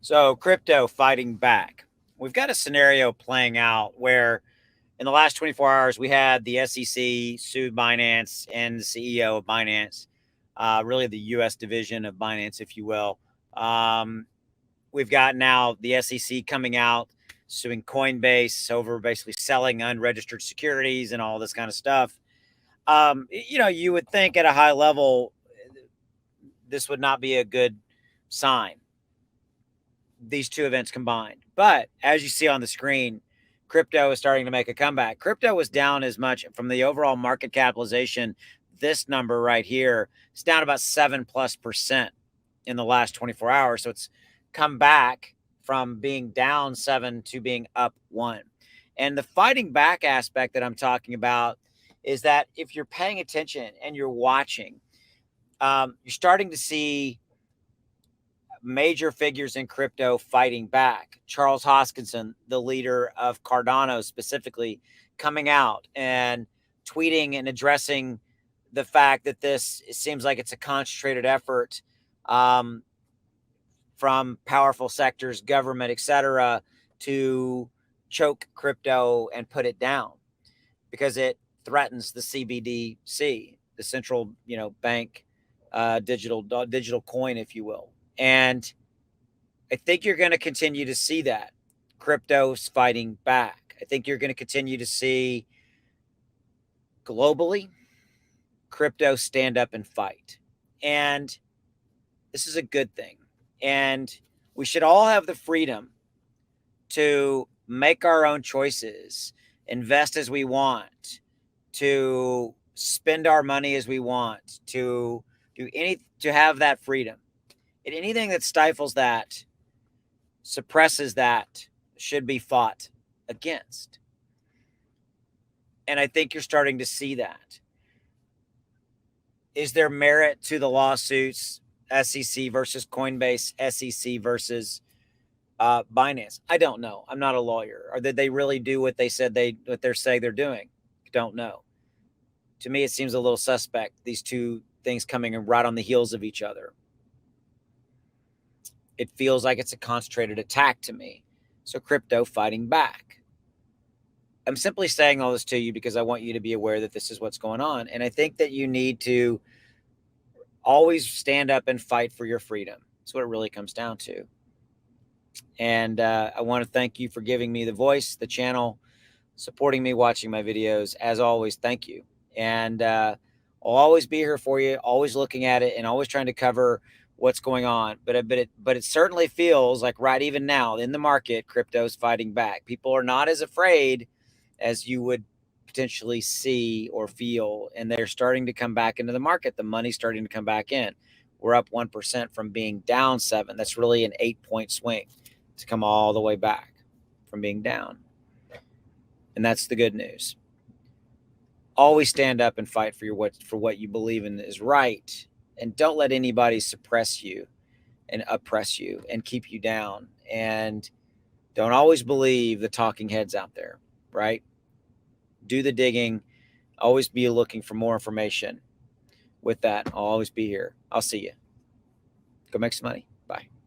So crypto fighting back. We've got a scenario playing out where in the last 24 hours, we had the SEC sued Binance and the CEO of Binance, really the U.S. division of Binance, if you will. We've got now the SEC coming out suing Coinbase over basically selling unregistered securities and all this kind of stuff. You would think at a high level, this would not be a good sign, these two events combined. But as you see on the screen, crypto is starting to make a comeback. Crypto was down as much from the overall market capitalization. This number right here is down about 7+% in the last 24 hours. So it's come back from being down 7 to being up 1. And the fighting back aspect that I'm talking about is that if you're paying attention and you're watching, you're starting to see major figures in crypto fighting back. Charles Hoskinson, the leader of Cardano specifically, coming out and tweeting and addressing the fact that this seems like it's a concentrated effort from powerful sectors, government, etc., to choke crypto and put it down because it threatens the CBDC, the central, bank digital coin, if you will. And I think you're going to continue to see that crypto's fighting back. I think you're going to continue to see globally crypto stand up and fight. And this is a good thing. And we should all have the freedom to make our own choices, invest as we want, to spend our money as we want, to have that freedom. And anything that stifles that, suppresses that, should be fought against. And I think you're starting to see that. Is there merit to the lawsuits, SEC versus Coinbase, SEC versus Binance? I don't know. I'm not a lawyer. Or did they really do what they said what they're saying they're doing? Don't know. To me, it seems a little suspect, these two things coming right on the heels of each other. It feels like it's a concentrated attack to me. So crypto fighting back. I'm simply saying all this to you because I want you to be aware that this is what's going on. And I think that you need to always stand up and fight for your freedom. That's what it really comes down to. And I want to thank you for giving me the voice, the channel, supporting me, watching my videos. As always, thank you. And I'll always be here for you, always looking at it and always trying to cover what's going on. But it certainly feels like right even now in the market, crypto's fighting back. People are not as afraid as you would potentially see or feel, and they're starting to come back into the market. The money's starting to come back in. We're up 1% from being down 7. That's really an 8-point swing to come all the way back from being down. And that's the good news. Always stand up and fight for what you believe in is right. And don't let anybody suppress you and oppress you and keep you down. And don't always believe the talking heads out there, right? Do the digging. Always be looking for more information. With that, I'll always be here. I'll see you. Go make some money. Bye.